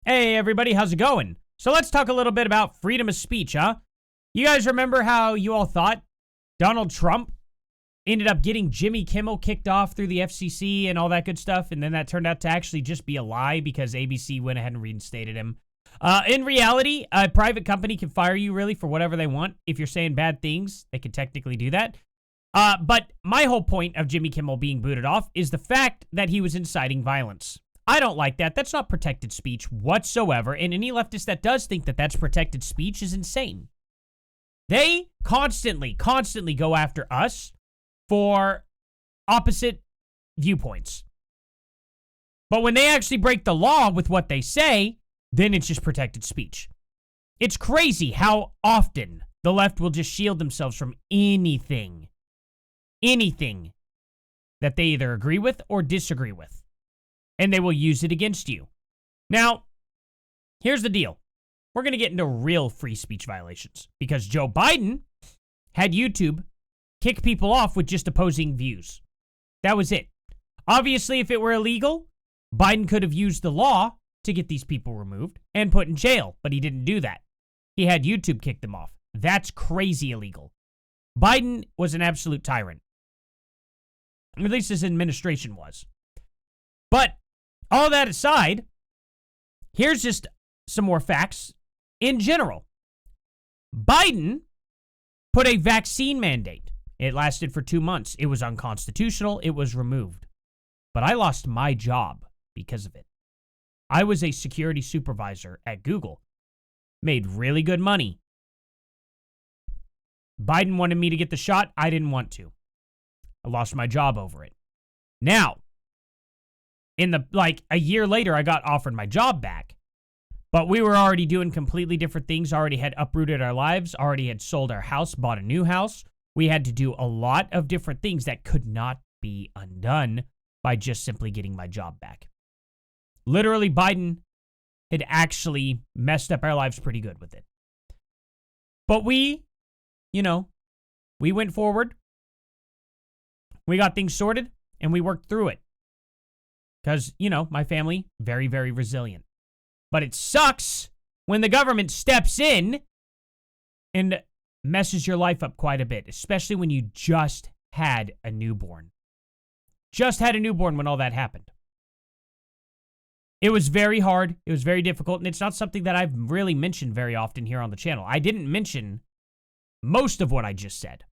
Hey everybody, how's it going? So let's talk a little bit about freedom of speech, huh? You guys remember how you all thought Donald Trump ended up getting Jimmy Kimmel kicked off through the FCC and all that good stuff, and then that turned out to actually just be a lie because ABC went ahead and reinstated him. In reality, a private company can fire you really for whatever they want. If you're saying bad things, they can technically do that. But my whole point of Jimmy Kimmel being booted off is the fact that he was inciting violence. I don't like that. That's not protected speech whatsoever, and any leftist that does think that that's protected speech is insane. They constantly go after us for opposite viewpoints. But when they actually break the law with what they say, then it's just protected speech. It's crazy how often the left will just shield themselves from anything that they either agree with or disagree with. And they will use it against you. Now, here's the deal. We're going to get into real free speech violations because Joe Biden had YouTube kick people off with just opposing views. That was it. Obviously, if it were illegal, Biden could have used the law to get these people removed and put in jail, but he didn't do that. He had YouTube kick them off. That's crazy illegal. Biden was an absolute tyrant. At least his administration was. But all that aside, here's just some more facts in general. Biden put a vaccine mandate. It lasted for 2 months. It was unconstitutional. It was removed. But I lost my job because of it. I was a security supervisor at Google. Made really good money. Biden wanted me to get the shot. I didn't want to. I lost my job over it. Now, a year later, I got offered my job back. But we were already doing completely different things, already had uprooted our lives, already had sold our house, bought a new house. We had to do a lot of different things that could not be undone by just simply getting my job back. Literally, Biden had actually messed up our lives pretty good with it. But we went forward. We got things sorted, and we worked through it. Because, my family, very, very resilient. But it sucks when the government steps in and messes your life up quite a bit, especially when you just had a newborn. Just had a newborn when all that happened. It was very hard. It was very difficult, and it's not something that I've really mentioned very often here on the channel. I didn't mention most of what I just said.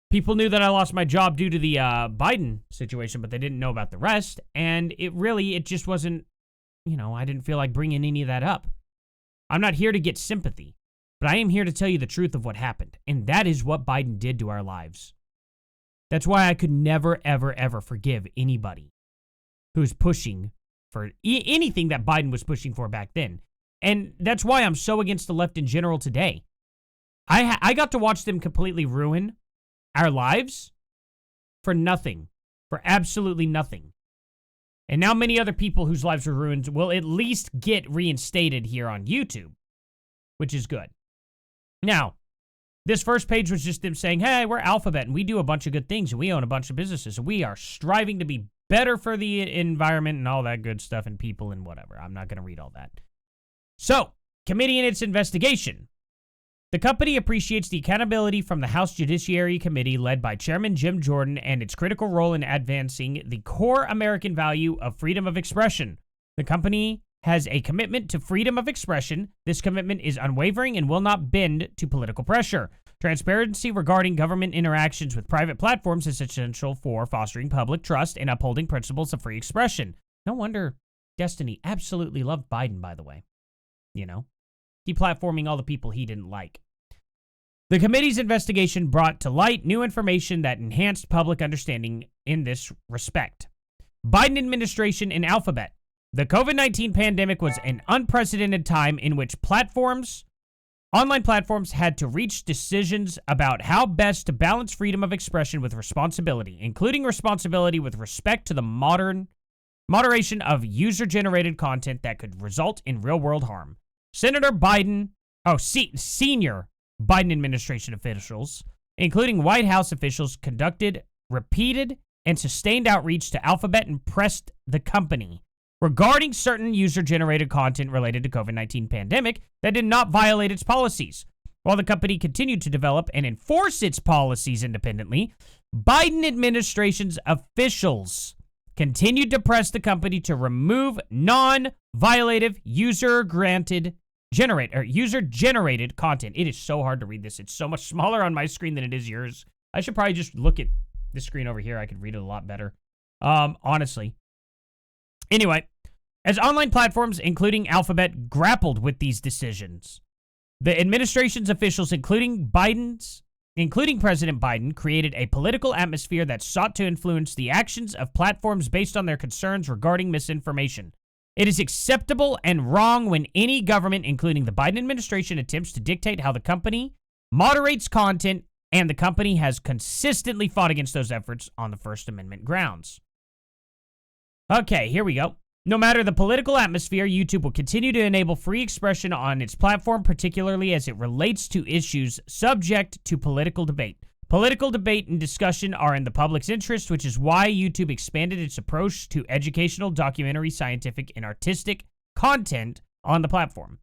People knew that I lost my job due to the Biden situation, but they didn't know about the rest. And it just wasn't, I didn't feel like bringing any of that up. I'm not here to get sympathy, but I am here to tell you the truth of what happened. And that is what Biden did to our lives. That's why I could never, ever, ever forgive anybody who's pushing for anything that Biden was pushing for back then. And that's why I'm so against the left in general today. I got to watch them completely ruin our lives for nothing, for absolutely nothing. And now many other people whose lives were ruined will at least get reinstated here on YouTube, which is good. Now, this first page was just them saying, hey, we're Alphabet, and we do a bunch of good things, and we own a bunch of businesses, and we are striving to be better for the environment and all that good stuff and people and whatever. I'm not going to read all that. So, committee in its investigation. The company appreciates the accountability from the House Judiciary Committee led by Chairman Jim Jordan and its critical role in advancing the core American value of freedom of expression. The company has a commitment to freedom of expression. This commitment is unwavering and will not bend to political pressure. Transparency regarding government interactions with private platforms is essential for fostering public trust and upholding principles of free expression. No wonder Destiny absolutely loved Biden, by the way. Deplatforming all the people he didn't like. The committee's investigation brought to light new information that enhanced public understanding in this respect. Biden administration and Alphabet. The COVID-19 pandemic was an unprecedented time in which online platforms had to reach decisions about how best to balance freedom of expression with responsibility, including responsibility with respect to the moderation of user-generated content that could result in real-world harm. Senior Biden administration officials, including White House officials, conducted repeated and sustained outreach to Alphabet and pressed the company regarding certain user-generated content related to COVID-19 pandemic that did not violate its policies. While the company continued to develop and enforce its policies independently, Biden administration's officials continued to press the company to remove non-violative user-generated content. It is so hard to read this. It's so much smaller on my screen than it is yours. I should probably just look at the screen over here. I could read it a lot better. Honestly. Anyway, as online platforms, including Alphabet, grappled with these decisions, the administration's officials, including President Biden, created a political atmosphere that sought to influence the actions of platforms based on their concerns regarding misinformation. It is acceptable and wrong when any government, including the Biden administration, attempts to dictate how the company moderates content, and the company has consistently fought against those efforts on the First Amendment grounds. Okay, here we go. No matter the political atmosphere, YouTube will continue to enable free expression on its platform, particularly as it relates to issues subject to political debate. Political debate and discussion are in the public's interest, which is why YouTube expanded its approach to educational, documentary, scientific, and artistic content on the platform.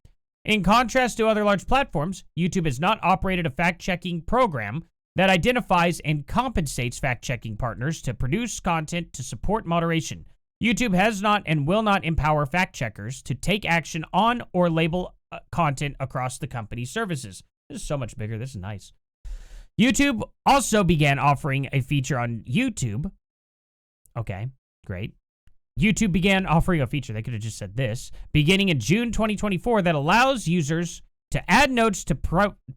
In contrast to other large platforms, YouTube has not operated a fact-checking program that identifies and compensates fact-checking partners to produce content to support moderation. YouTube has not and will not empower fact-checkers to take action on or label content across the company's services. This is so much bigger. This is nice. YouTube also began offering a feature on YouTube. Okay, great. YouTube began offering a feature, they could have just said this, beginning in June 2024 that allows users to add notes to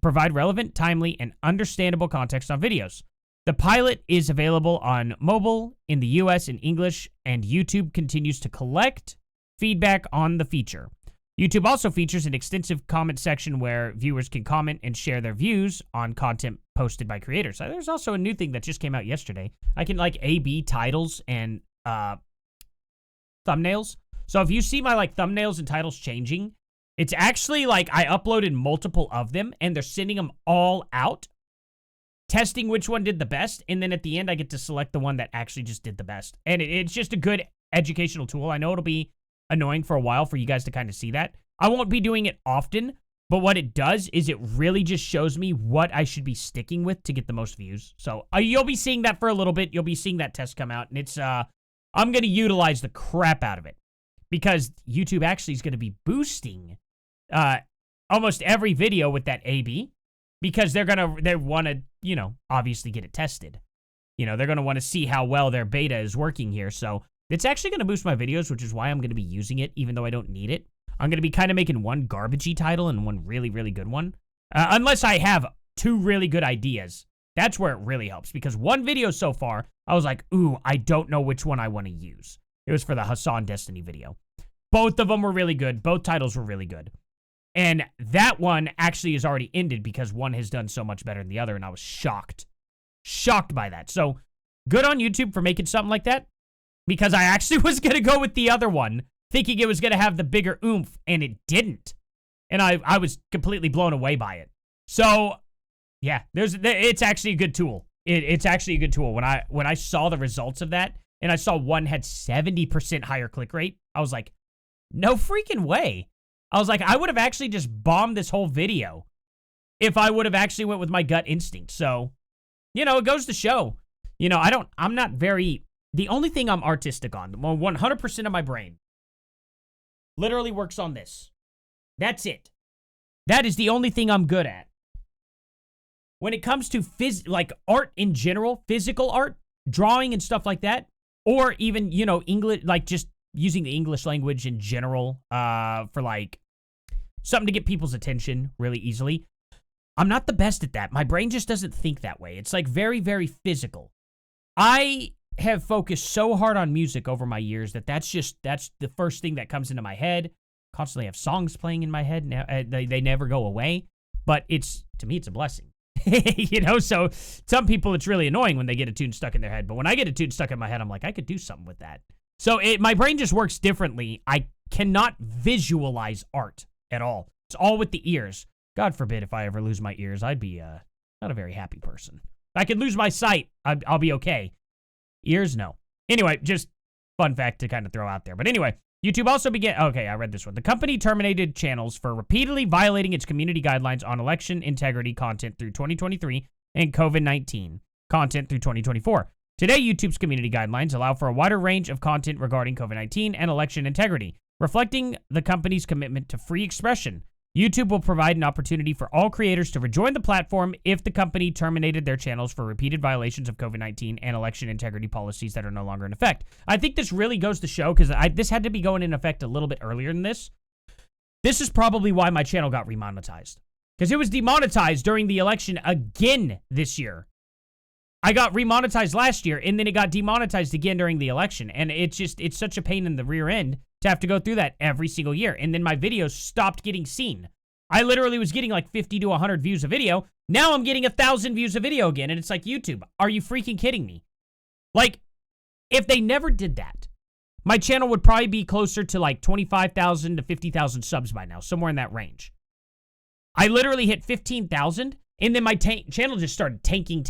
provide relevant, timely, and understandable context on videos. The pilot is available on mobile in the US in English, and YouTube continues to collect feedback on the feature. YouTube also features an extensive comment section where viewers can comment and share their views on content posted by creators. There's also a new thing that just came out yesterday. I can A/B titles and thumbnails. So if you see my thumbnails and titles changing, it's actually I uploaded multiple of them and they're sending them all out, testing which one did the best, and then at the end I get to select the one that actually just did the best. And it's just a good educational tool. I know it'll be annoying for a while for you guys to kind of see that. I won't be doing it often, but what it does is it really just shows me what I should be sticking with to get the most views. So you'll be seeing that for a little bit. You'll be seeing that test come out, and it's I'm going to utilize the crap out of it because YouTube actually is going to be boosting almost every video with that A/B because they want to, obviously get it tested. They're going to want to see how well their beta is working here. So it's actually going to boost my videos, which is why I'm going to be using it, even though I don't need it. I'm going to be kind of making one garbagey title and one really, really good one. Unless I have two really good ideas. That's where it really helps. Because one video so far, I was like, ooh, I don't know which one I want to use. It was for the Hassan Destiny video. Both of them were really good. Both titles were really good. And that one actually is already ended because one has done so much better than the other, and I was shocked. Shocked by that. So, good on YouTube for making something like that. Because I actually was going to go with the other one, thinking it was going to have the bigger oomph, and it didn't. And I was completely blown away by it. So, yeah, it's actually a good tool. It's actually a good tool. When I saw the results of that, and I saw one had 70% higher click rate, I was like, no freaking way. I was like, I would have actually just bombed this whole video if I would have actually went with my gut instinct. So, it goes to show. I'm not very... The only thing I'm artistic on, 100% of my brain, literally works on this. That's it. That is the only thing I'm good at. When it comes to art in general, physical art, drawing and stuff like that, or even, English, just using the English language in general for something to get people's attention really easily, I'm not the best at that. My brain just doesn't think that way. It's very, very physical. I have focused so hard on music over my years that's the first thing that comes into my head. Constantly have songs playing in my head now. They never go away, but to me it's a blessing. So some people it's really annoying when they get a tune stuck in their head, but when I get a tune stuck in my head, I'm like, I could do something with that. So my brain just works differently. I cannot visualize art at all. It's all with the ears. God forbid if I ever lose my ears, I'd be not a very happy person. If I could lose my sight, I'll be okay. Ears, no. Anyway, just fun fact to kind of throw out there. But anyway, YouTube also began... Okay, I read this one. The company terminated channels for repeatedly violating its community guidelines on election integrity content through 2023 and COVID-19 content through 2024. Today, YouTube's community guidelines allow for a wider range of content regarding COVID-19 and election integrity, reflecting the company's commitment to free expression. YouTube will provide an opportunity for all creators to rejoin the platform if the company terminated their channels for repeated violations of COVID-19 and election integrity policies that are no longer in effect. I think this really goes to show, because this had to be going in effect a little bit earlier than this. This is probably why my channel got remonetized, because it was demonetized during the election again this year. I got remonetized last year, and then it got demonetized again during the election. And it's such a pain in the rear end to have to go through that every single year. And then my videos stopped getting seen. I literally was getting like 50 to 100 views a video. Now I'm getting 1,000 views a video again. And it's like, YouTube, are you freaking kidding me? Like, if they never did that, my channel would probably be closer to like 25,000 to 50,000 subs by now, somewhere in that range. I literally hit 15,000, and then my channel just started tanking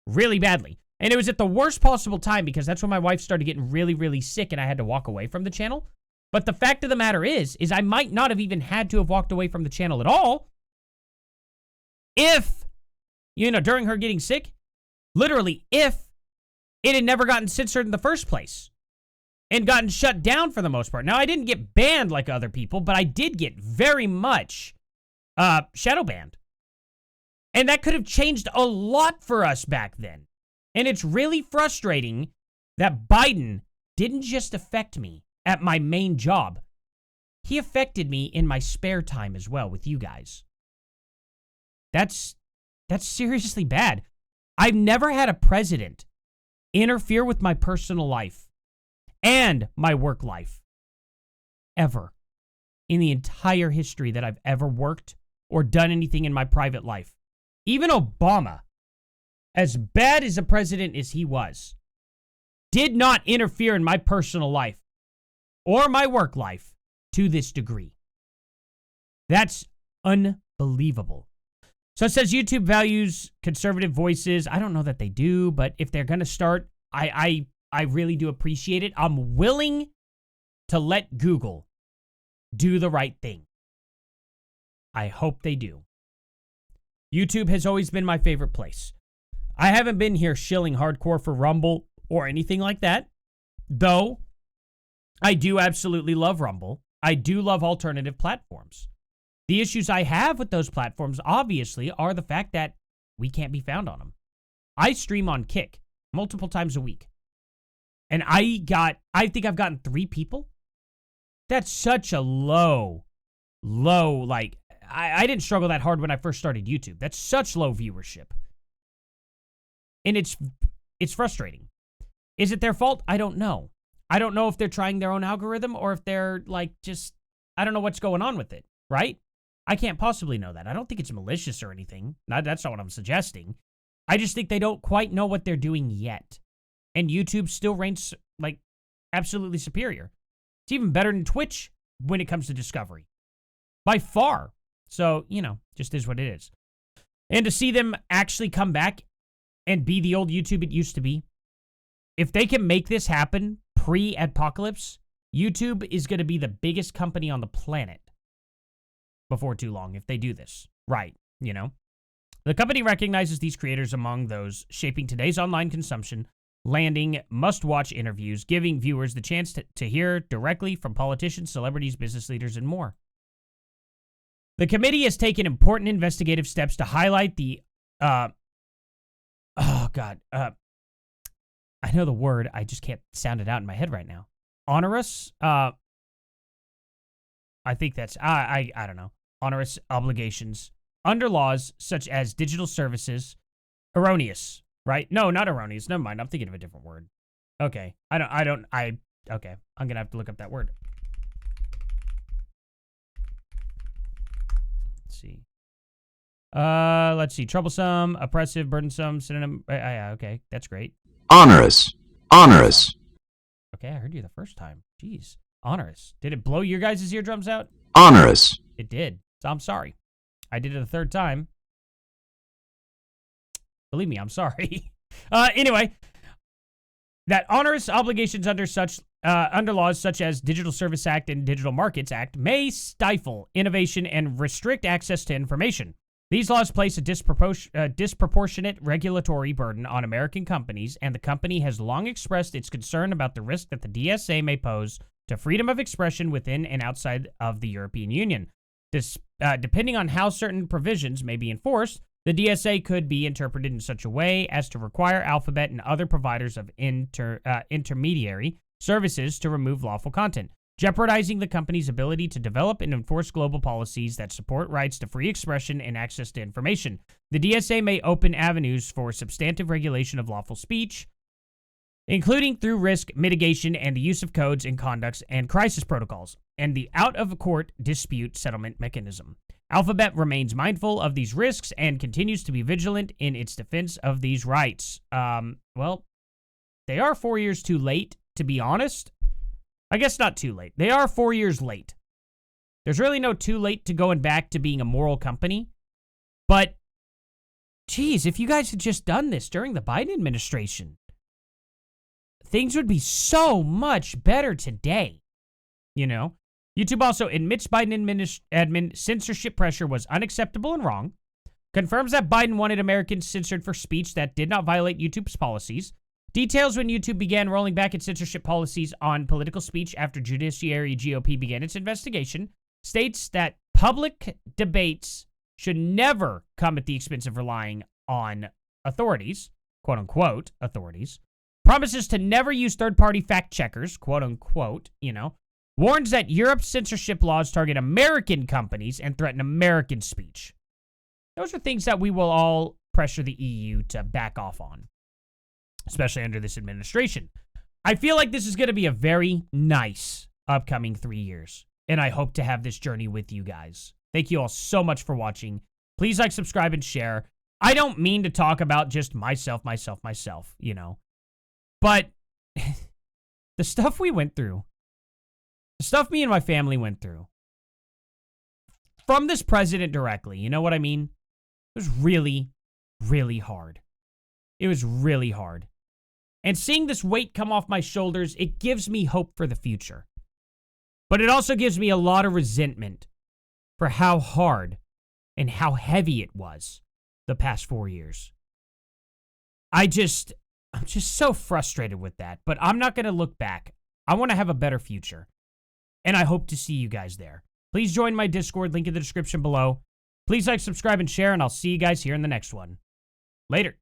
really badly. And it was at the worst possible time, because that's when my wife started getting really, really sick and I had to walk away from the channel. But the fact of the matter is I might not have even had to have walked away from the channel at all if, during her getting sick, literally if it had never gotten censored in the first place and gotten shut down for the most part. Now, I didn't get banned like other people, but I did get very much shadow banned. And that could have changed a lot for us back then. And it's really frustrating that Biden didn't just affect me at my main job. He affected me in my spare time as well with you guys. That's seriously bad. I've never had a president interfere with my personal life and my work life. Ever. In the entire history that I've ever worked or done anything in my private life. Even Obama, as bad as a president as he was, did not interfere in my personal life or my work life to this degree. That's unbelievable. So it says YouTube values conservative voices. I don't know that they do, but if they're going to start, I really do appreciate it. I'm willing to let Google do the right thing. I hope they do. YouTube has always been my favorite place. I haven't been here shilling hardcore for Rumble or anything like that, though I do absolutely love Rumble. I do love alternative platforms. The issues I have with those platforms, obviously, are the fact that we can't be found on them. I stream on Kick multiple times a week, and I think I've gotten 3 people. That's such a low, like, I didn't struggle that hard when I first started YouTube. That's such low viewership. And it's frustrating. Is it their fault? I don't know. I don't know if they're trying their own algorithm or if they're like I don't know what's going on with it, right? I can't possibly know that. I don't think it's malicious or anything. That's not what I'm suggesting. I just think they don't quite know what they're doing yet. And YouTube still reigns like absolutely superior. It's even better than Twitch when it comes to discovery. By far. So, just is what it is. And to see them actually come back and be the old YouTube it used to be, if they can make this happen pre-apocalypse, YouTube is going to be the biggest company on the planet before too long if they do this right, The company recognizes these creators among those shaping today's online consumption, landing must-watch interviews, giving viewers the chance to hear directly from politicians, celebrities, business leaders, and more. The committee has taken important investigative steps to highlight the, I know the word, I just can't sound it out in my head right now. Onerous? I think that's, I don't know. Onerous obligations under laws such as digital services. Erroneous, right? No, not erroneous. Never mind. I'm thinking of a different word. Okay. Okay. I'm going to have to look up that word. Let's see. Troublesome, oppressive, burdensome, synonym. Yeah, okay. That's great. Onerous. Okay, I heard you the first time. Jeez. Onerous. Did it blow your guys' eardrums out? Onerous. It did. So I'm sorry. I did it a third time. Believe me, I'm sorry. Anyway, that onerous obligations under such under laws such as Digital Service Act and Digital Markets Act may stifle innovation and restrict access to information. These laws place a disproportionate regulatory burden on American companies, and the company has long expressed its concern about the risk that the DSA may pose to freedom of expression within and outside of the European Union. Depending on how certain provisions may be enforced, the DSA could be interpreted in such a way as to require Alphabet and other providers of intermediary services to remove lawful content, jeopardizing the company's ability to develop and enforce global policies that support rights to free expression and access to information. The DSA may open avenues for substantive regulation of lawful speech, including through risk mitigation and the use of codes and conducts and crisis protocols, and the out-of-court dispute settlement mechanism. Alphabet remains mindful of these risks and continues to be vigilant in its defense of these rights. Well, they are 4 years too late, to be honest. I guess not too late. They are 4 years late. There's really no too late to going back to being a moral company. But, geez, if you guys had just done this during the Biden administration, things would be so much better today. You know? YouTube also admits Biden censorship pressure was unacceptable and wrong, confirms that Biden wanted Americans censored for speech that did not violate YouTube's policies, details when YouTube began rolling back its censorship policies on political speech after Judiciary GOP began its investigation, states that public debates should never come at the expense of relying on authorities, quote-unquote authorities, promises to never use third-party fact-checkers, quote-unquote, warns that Europe's censorship laws target American companies and threaten American speech. Those are things that we will all pressure the EU to back off on, especially under this administration. I feel like this is going to be a very nice upcoming 3 years, and I hope to have this journey with you guys. Thank you all so much for watching. Please like, subscribe, and share. I don't mean to talk about just myself, but the stuff we went through, the stuff me and my family went through from this president directly, you know what I mean? It was really, really hard. It was really hard. And seeing this weight come off my shoulders, it gives me hope for the future. But it also gives me a lot of resentment for how hard and how heavy it was the past 4 years. I'm just so frustrated with that. But I'm not going to look back. I want to have a better future. And I hope to see you guys there. Please join my Discord, link in the description below. Please like, subscribe, and share, and I'll see you guys here in the next one. Later.